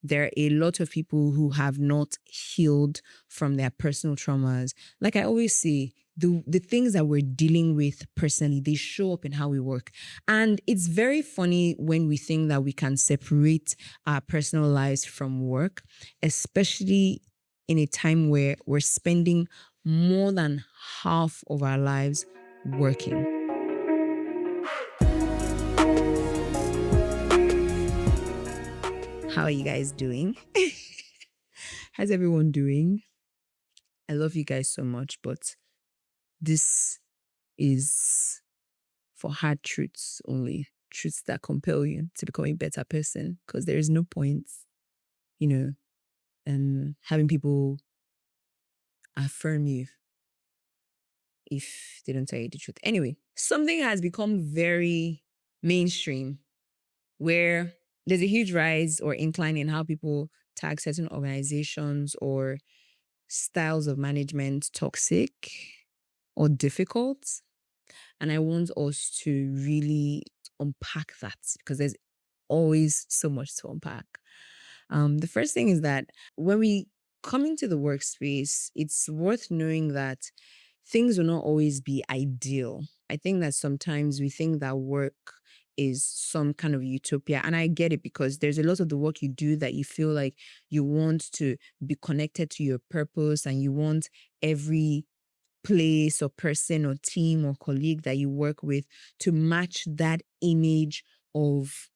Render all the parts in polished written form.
There are a lot of people who have not healed from their personal traumas. Like I always say, the things that we're dealing with personally, they show up in how we work. And it's very funny when we think that we can separate our personal lives from work, especially in a time where we're spending more than half of our lives working. How are you guys doing? How's everyone doing? I love you guys so much, but this is for hard truths only, truths that compel you to become a better person, because there is no point, having people affirm you if they don't tell you the truth. Anyway, something has become very mainstream where there's a huge rise or incline in how people tag certain organizations or styles of management toxic or difficult. And I want us to really unpack that because there's always so much to unpack. The first thing is that when we come into the workspace, it's worth knowing that things will not always be ideal. I think that sometimes we think that work is some kind of utopia. And I get it because there's a lot of the work you do that you feel like you want to be connected to your purpose and you want every place or person or team or colleague that you work with to match that image of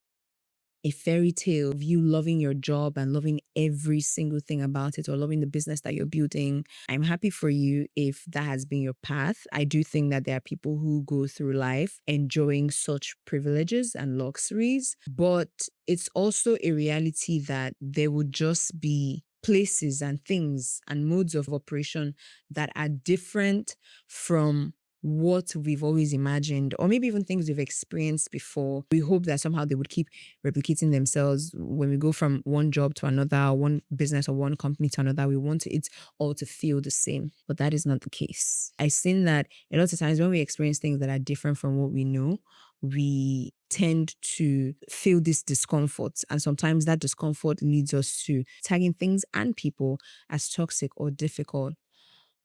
a fairy tale of you loving your job and loving every single thing about it or loving the business that you're building. I'm happy for you if that has been your path. I do think that there are people who go through life enjoying such privileges and luxuries, but it's also a reality that there would just be places and things and modes of operation that are different from what we've always imagined, or maybe even things we've experienced before. We hope that somehow they would keep replicating themselves when we go from one job to another, one business or one company to another. We want it all to feel the same, but that is not the case. I've seen that a lot of times when we experience things that are different from what we know, we tend to feel this discomfort. And sometimes that discomfort leads us to tagging things and people as toxic or difficult.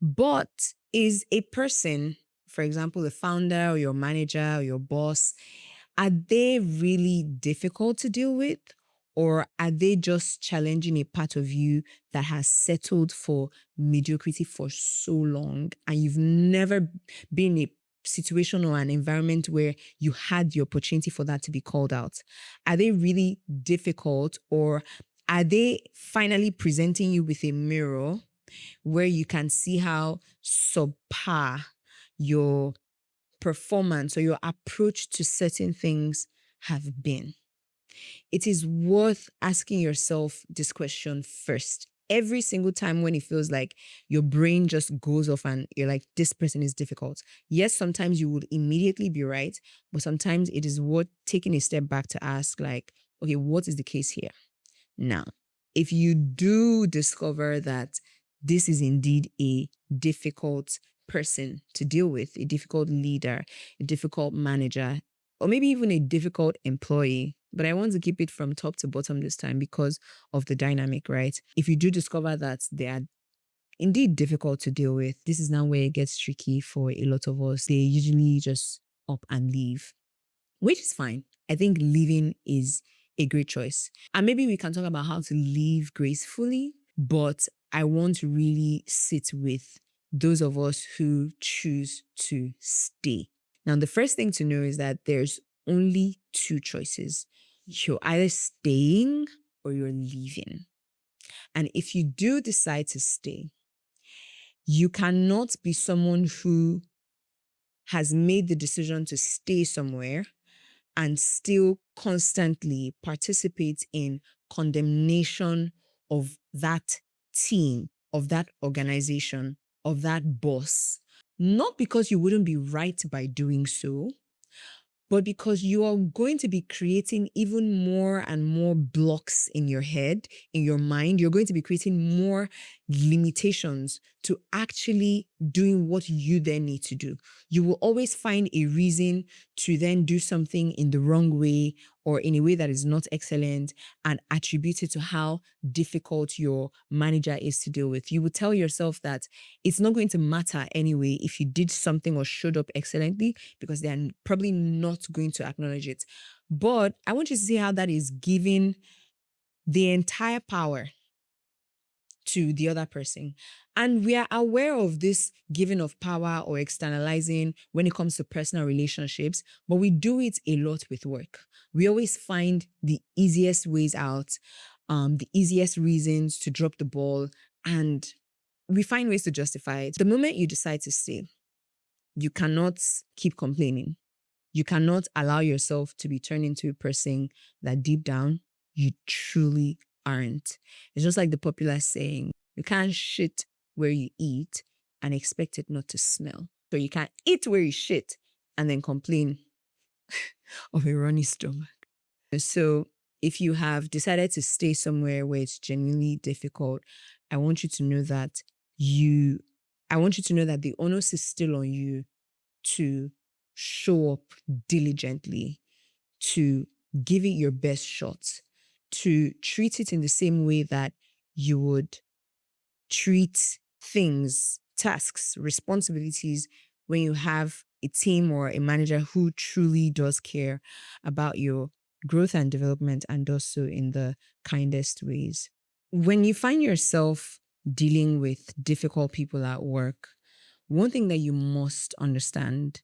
But is a person, for example, the founder or your manager or your boss, are they really difficult to deal with? Or are they just challenging a part of you that has settled for mediocrity for so long and you've never been in a situation or an environment where you had the opportunity for that to be called out? Are they really difficult, or are they finally presenting you with a mirror where you can see how subpar your performance or your approach to certain things have been? It is worth asking yourself this question first. Every single time when it feels like your brain just goes off and you're like, this person is difficult. Yes, sometimes you would immediately be right, but sometimes it is worth taking a step back to ask, like, okay, what is the case here? Now, if you do discover that this is indeed a difficult person to deal with, a difficult leader, a difficult manager, or maybe even a difficult employee, but I want to keep it from top to bottom this time because of the dynamic, right? If you do discover that they are indeed difficult to deal with, this is now where it gets tricky for a lot of us. They usually just up and leave, which is fine. I think leaving is a great choice. And maybe we can talk about how to leave gracefully, but I want to really sit with those of us who choose to stay. Now, the first thing to know is that there's only two choices. You're either staying or you're leaving. And if you do decide to stay, you cannot be someone who has made the decision to stay somewhere and still constantly participate in condemnation of that team, of that organization, of that boss. Not because you wouldn't be right by doing so, but because you are going to be creating even more and more blocks in your head, in your mind. You're going to be creating more limitations to actually doing what you then need to do. You will always find a reason to then do something in the wrong way or in a way that is not excellent and attribute it to how difficult your manager is to deal with. You would tell yourself that it's not going to matter anyway if you did something or showed up excellently because they're probably not going to acknowledge it. But I want you to see how that is giving the entire power to the other person. And we are aware of this giving of power or externalizing when it comes to personal relationships, but we do it a lot with work. We always find the easiest ways out, the easiest reasons to drop the ball, and we find ways to justify it. The moment you decide to stay, you cannot keep complaining. You cannot allow yourself to be turned into a person that deep down you truly aren't. It's just like the popular saying, you can't shit where you eat and expect it not to smell. So you can't eat where you shit and then complain of a runny stomach. So if you have decided to stay somewhere where it's genuinely difficult, I want you to know that the onus is still on you to show up diligently, to give it your best shot, to treat it in the same way that you would treat things, tasks, responsibilities when you have a team or a manager who truly does care about your growth and development and does so in the kindest ways. When you find yourself dealing with difficult people at work, one thing that you must understand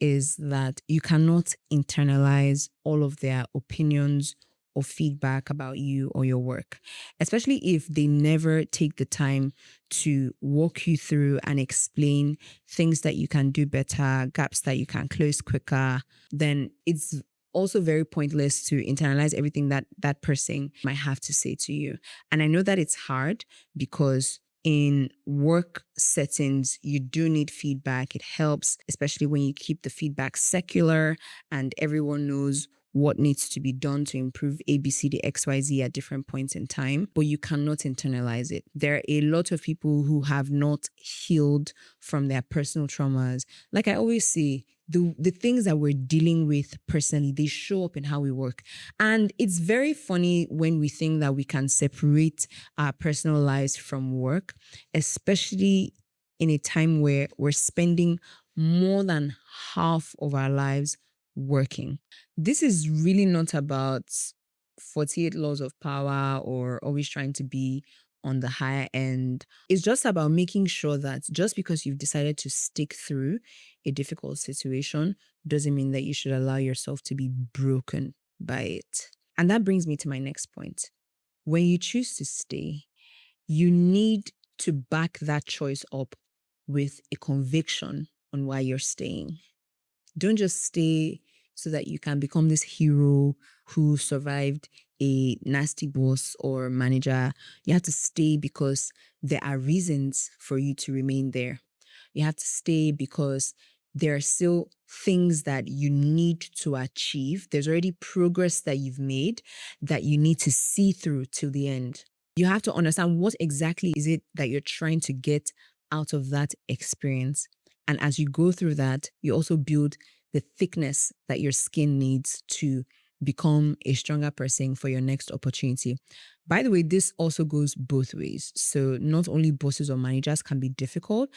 is that you cannot internalize all of their opinions or feedback about you or your work, especially if they never take the time to walk you through and explain things that you can do better, gaps that you can close quicker. Then it's also very pointless to internalize everything that that person might have to say to you. And I know that it's hard because in work settings, you do need feedback. It helps, especially when you keep the feedback secular and everyone knows what needs to be done to improve A, B, C, D, X, Y, Z at different points in time, but you cannot internalize it. There are a lot of people who have not healed from their personal traumas. Like I always say, the things that we're dealing with personally, they show up in how we work. And it's very funny when we think that we can separate our personal lives from work, especially in a time where we're spending more than half of our lives working. This is really not about 48 laws of power or always trying to be on the higher end. It's just about making sure that just because you've decided to stick through a difficult situation doesn't mean that you should allow yourself to be broken by it. And that brings me to my next point. When you choose to stay, you need to back that choice up with a conviction on why you're staying. Don't just stay so that you can become this hero who survived a nasty boss or manager. You have to stay because there are reasons for you to remain there. You have to stay because there are still things that you need to achieve. There's already progress that you've made that you need to see through till the end. You have to understand what exactly is it that you're trying to get out of that experience. And as you go through that, you also build the thickness that your skin needs to become a stronger person for your next opportunity. By the way, this also goes both ways. So not only bosses or managers can be difficult.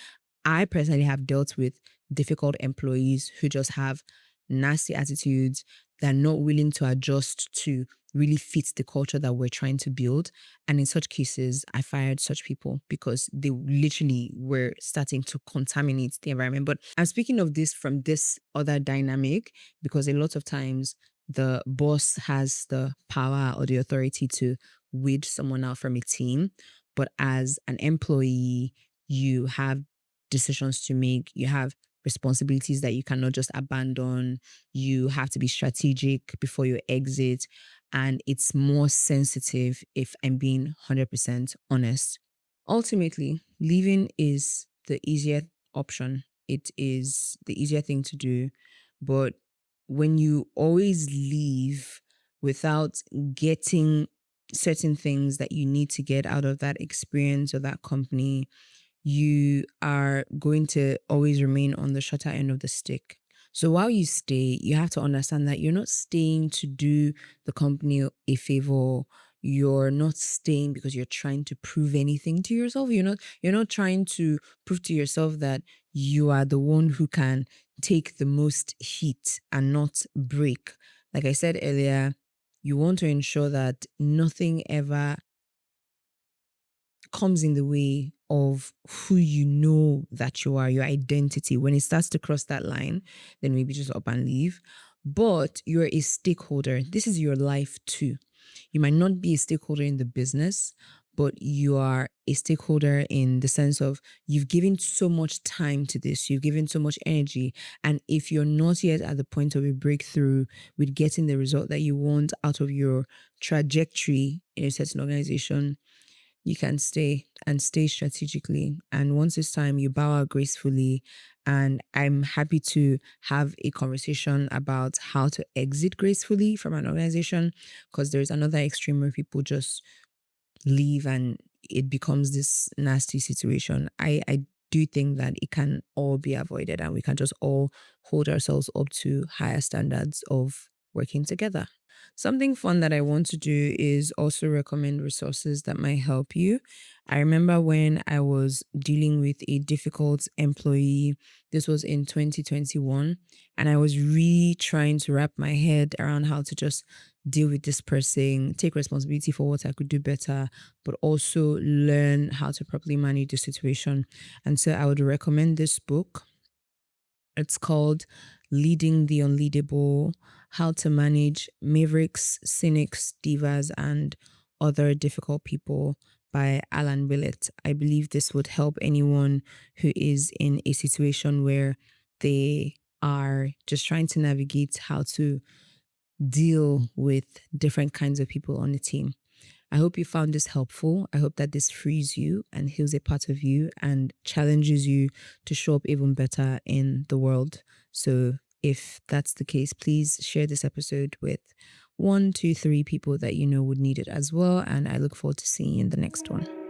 I personally have dealt with difficult employees who just have nasty attitudes. They're not willing to adjust to really fit the culture that we're trying to build. And in such cases, I fired such people because they literally were starting to contaminate the environment. But I'm speaking of this from this other dynamic because a lot of times the boss has the power or the authority to weed someone out from a team. But as an employee, you have decisions to make. You have responsibilities that you cannot just abandon. You have to be strategic before you exit. And it's more sensitive if I'm being 100% honest. Ultimately, leaving is the easier option. It is the easier thing to do. But when you always leave without getting certain things that you need to get out of that experience or that company, you are going to always remain on the shorter end of the stick. So while you stay, you have to understand that you're not staying to do the company a favor. You're not staying because you're trying to prove anything to yourself. You're not trying to prove to yourself that you are the one who can take the most heat and not break. Like I said earlier, you want to ensure that nothing ever comes in the way of who you know that you are, your identity. When it starts to cross that line, then maybe just up and leave. But you're a stakeholder. This is your life too. You might not be a stakeholder in the business, but you are a stakeholder in the sense of you've given so much time to this, you've given so much energy. And if you're not yet at the point of a breakthrough with getting the result that you want out of your trajectory in a certain organization, you can stay and stay strategically. And once it's time, you bow out gracefully. And I'm happy to have a conversation about how to exit gracefully from an organization, because there's another extreme where people just leave and it becomes this nasty situation. I do think that it can all be avoided and we can just all hold ourselves up to higher standards of working together. Something fun that I want to do is also recommend resources that might help you. I remember when I was dealing with a difficult employee, this was in 2021, and I was really trying to wrap my head around how to just deal with this person, take responsibility for what I could do better, but also learn how to properly manage the situation. And so I would recommend this book. It's called Leading the Unleadable: How to Manage Mavericks, Cynics, Divas, and Other Difficult People by Alan Willett. I believe this would help anyone who is in a situation where they are just trying to navigate how to deal with different kinds of people on the team. I hope you found this helpful. I hope that this frees you and heals a part of you and challenges you to show up even better in the world. So, if that's the case, please share this episode with one, two, three people that you know would need it as well. And I look forward to seeing you in the next one.